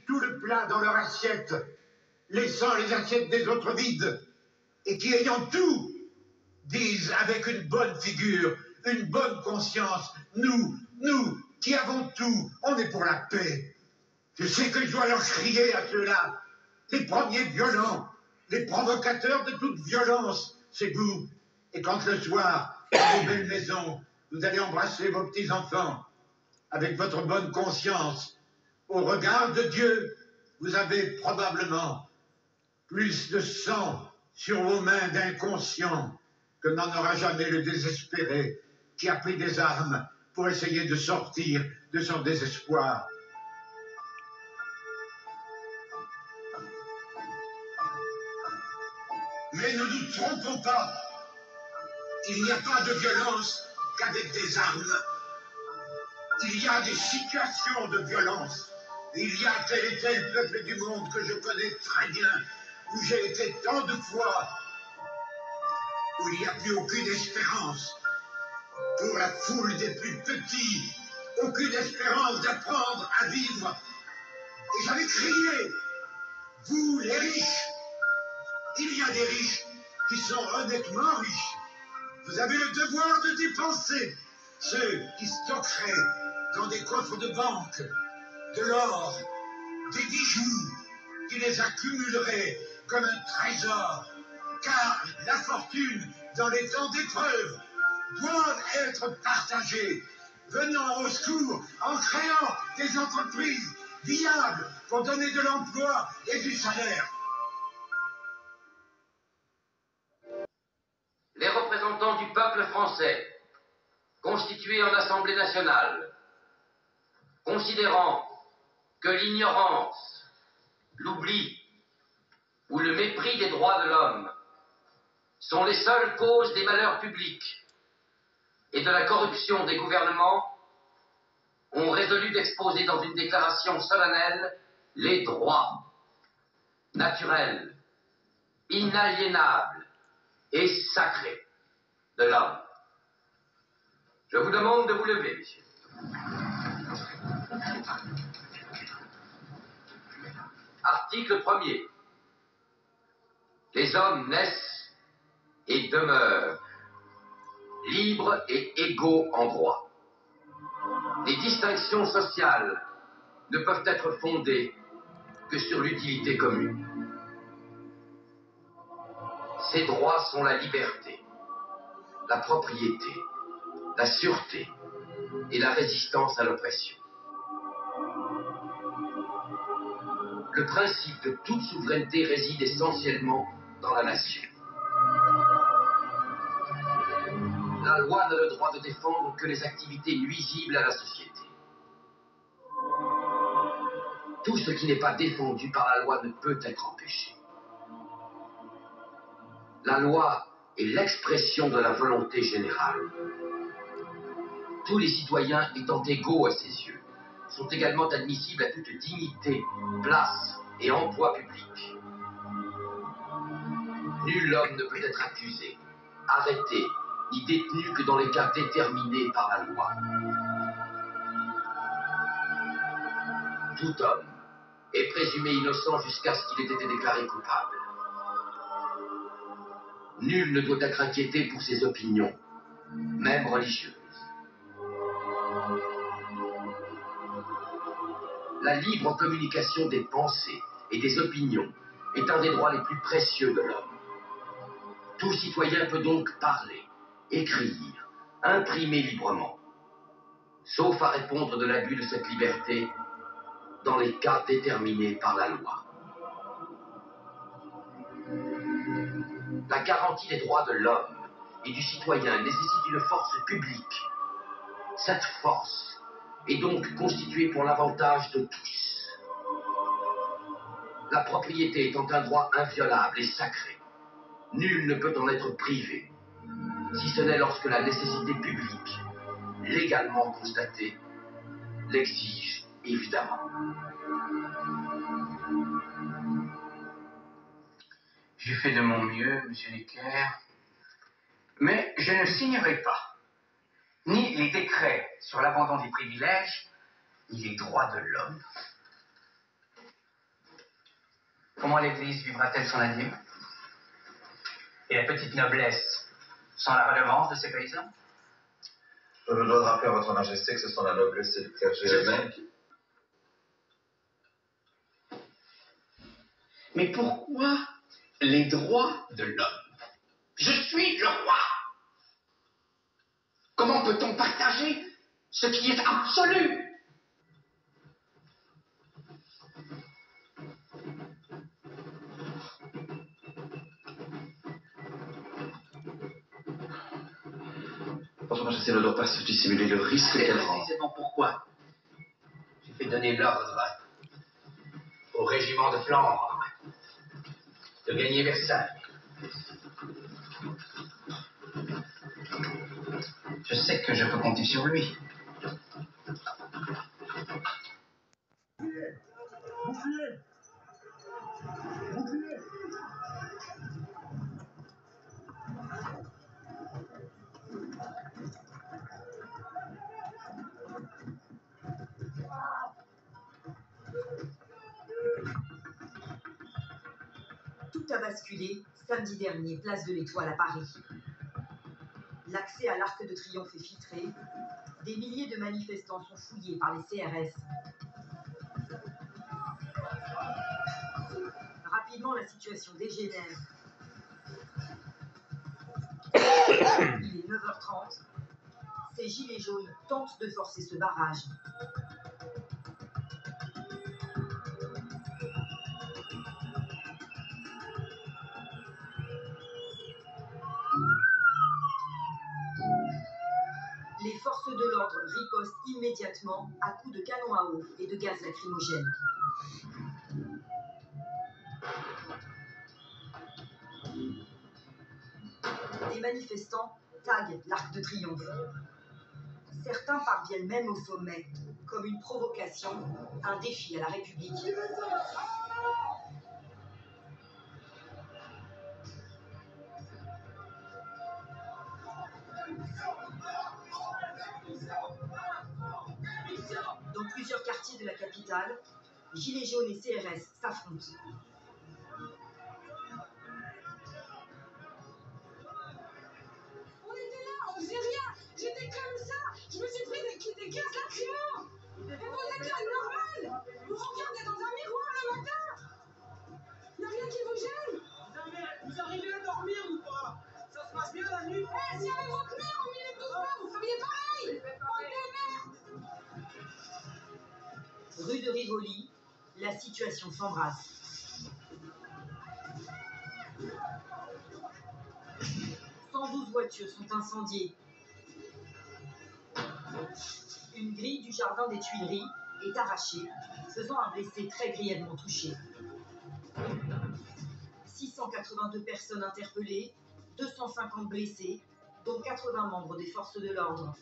tout le plat dans leur assiette, laissant les assiettes des autres vides, et qui, ayant tout, disent avec une bonne figure, une bonne conscience, nous, qui avons tout, on est pour la paix. Je sais que je dois leur crier à ceux-là, les premiers violents, les provocateurs de toute violence, c'est vous. Et quand le soir, dans vos belles maisons, vous allez embrasser vos petits-enfants, avec votre bonne conscience, au regard de Dieu, vous avez probablement plus de sang sur vos mains d'inconscients que n'en aura jamais le désespéré qui a pris des armes pour essayer de sortir de son désespoir. Mais ne nous trompons pas, il n'y a pas de violence qu'avec des armes. Il y a des situations de violence. Il y a tel et tel peuple du monde que je connais très bien, où j'ai été tant de fois, où il n'y a plus aucune espérance. Pour la foule des plus petits, aucune espérance d'apprendre à vivre. Et j'avais crié, vous les riches, il y a des riches qui sont honnêtement riches. Vous avez le devoir de dépenser. Ceux qui stockeraient dans des coffres de banque de l'or, des bijoux, qui les accumuleraient comme un trésor. Car la fortune, dans les temps d'épreuve, doit être partagée, venant au secours en créant des entreprises viables pour donner de l'emploi et du salaire. Les représentants du peuple français, constitués en Assemblée nationale, considérant que l'ignorance, l'oubli ou le mépris des droits de l'homme sont les seules causes des malheurs publics et de la corruption des gouvernements, ont résolu d'exposer dans une déclaration solennelle les droits naturels, inaliénables et sacrés de l'homme. Je vous demande de vous lever, messieurs. Article 1er. Les hommes naissent et demeurent libres et égaux en droit. Les distinctions sociales ne peuvent être fondées que sur l'utilité commune. Ces droits sont la liberté, la propriété, la sûreté et la résistance à l'oppression. Le principe de toute souveraineté réside essentiellement dans la nation. La loi n'a le droit de défendre que les activités nuisibles à la société. Tout ce qui n'est pas défendu par la loi ne peut être empêché. La loi est l'expression de la volonté générale. Tous les citoyens étant égaux à ses yeux, sont également admissibles à toute dignité, place et emploi public. Nul homme ne peut être accusé, arrêté, ni détenu que dans les cas déterminés par la loi. Tout homme est présumé innocent jusqu'à ce qu'il ait été déclaré coupable. Nul ne doit être inquiété pour ses opinions, même religieuses. La libre communication des pensées et des opinions est un des droits les plus précieux de l'homme. Tout citoyen peut donc parler, écrire, imprimer librement, sauf à répondre de l'abus de cette liberté dans les cas déterminés par la loi. La garantie des droits de l'homme et du citoyen nécessite une force publique. Cette force est donc constituée pour l'avantage de tous. La propriété étant un droit inviolable et sacré, nul ne peut en être privé, si ce n'est lorsque la nécessité publique, légalement constatée, l'exige évidemment. J'ai fait de mon mieux, monsieur Necker, mais je ne signerai pas ni les décrets sur l'abandon des privilèges, ni les droits de l'homme. Comment l'Église vivra-t-elle son adieu? Et la petite noblesse, sans la redevance de ces paysans? Je me dois de rappeler à votre majesté que ce sont la noblesse et le clergé eux-mêmes qui... Mais pourquoi les droits de l'homme? Je suis le roi! Comment peut-on partager ce qui est absolu? Votre majesté ne doit pas se dissimuler le risque qu'elle rend. Précisément pourquoi j'ai fait donner l'ordre au régiment de Flandre de gagner Versailles. Je sais que je peux compter sur lui. Bouclier! Bouclier! Tout a basculé samedi dernier, place de l'Étoile à Paris. L'accès à l'Arc de Triomphe est filtré. Des milliers de manifestants sont fouillés par les CRS. Rapidement, la situation dégénère. Il est 9h30. Ces gilets jaunes tentent de forcer ce barrage. Les forces de l'ordre ripostent immédiatement à coups de canon à eau et de gaz lacrymogène. Des manifestants taguent l'Arc de Triomphe. Certains parviennent même au sommet, comme une provocation, un défi à la République. Dans plusieurs quartiers de la capitale, Gilets jaunes et CRS s'affrontent. On était là, on faisait rien. J'étais comme ça. Je me suis pris des gaz lacrymaux. Et vous êtes là, normal. Vous regardez dans un miroir le matin. Y'a rien qui vous gêne. Vous arrivez à dormir ou pas? Ça se passe bien la nuit? Eh, s'il y avait votre mère au milieu de tout ça, vous feriez pareil. Bande de merde. Rue de Rivoli, la situation s'embrasse. 112 voitures sont incendiées. Une grille du jardin des Tuileries est arrachée, faisant un blessé très grièvement touché. 682 personnes interpellées, 250 blessés, dont 80 membres des forces de l'ordre.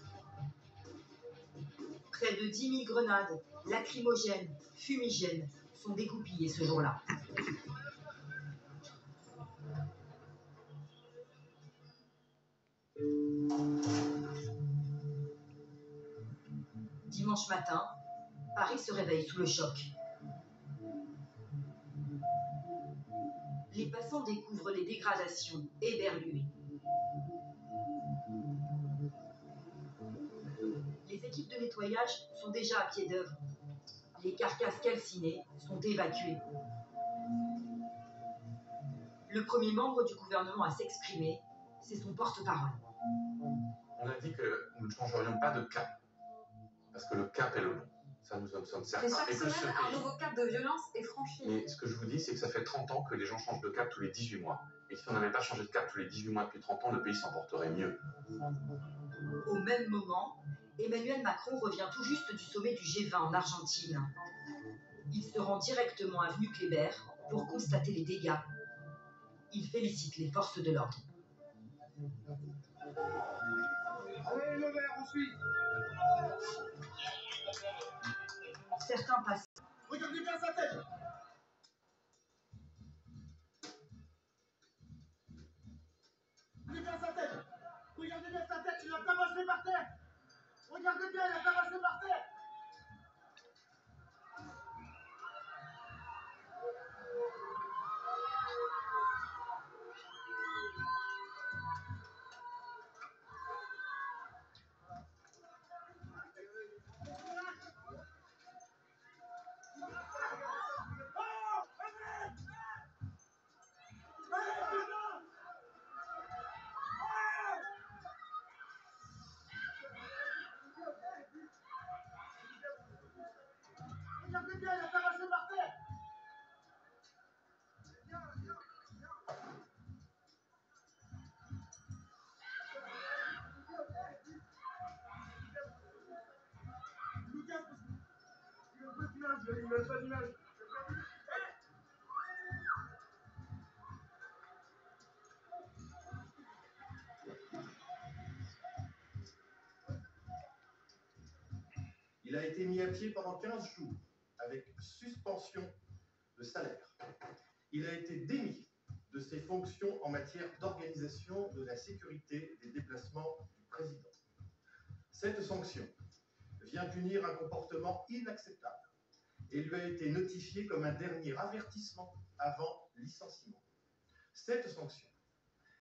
Près de 10 000 grenades, lacrymogènes, fumigènes sont dégoupillées ce jour-là. Dimanche matin, Paris se réveille sous le choc. Les passants découvrent les dégradations éberluées. Les équipes de nettoyage sont déjà à pied d'œuvre. Les carcasses calcinées sont évacuées. Le premier membre du gouvernement à s'exprimer, c'est son porte-parole. On a dit que nous ne changerions pas de cap, parce que le cap est le bon. Ça, nous en sommes certains. Et chaque Et que semaine, un nouveau cap de violence est franchi. Mais ce que je vous dis, c'est que ça fait 30 ans que les gens changent de cap tous les 18 mois. Et si on n'avait pas changé de cap tous les 18 mois depuis 30 ans, le pays s'en porterait mieux. Au même moment, Emmanuel Macron revient tout juste du sommet du G20 en Argentine. Il se rend directement avenue Kléber pour constater les dégâts. Il félicite les forces de l'ordre. Allez, le verre, on suit. Certains passent. Regardez bien sa tête. Regardez bien sa tête. Regardez bien sa tête, il a tabassé par terre. Regardez bien, il a tabassé par terre. Faites pas d'image. Il a été mis à pied pendant 15 jours, avec suspension de salaire. Il a été démis de ses fonctions en matière d'organisation de la sécurité des déplacements du président. Cette sanction vient punir un comportement inacceptable et lui a été notifiée comme un dernier avertissement avant licenciement. Cette sanction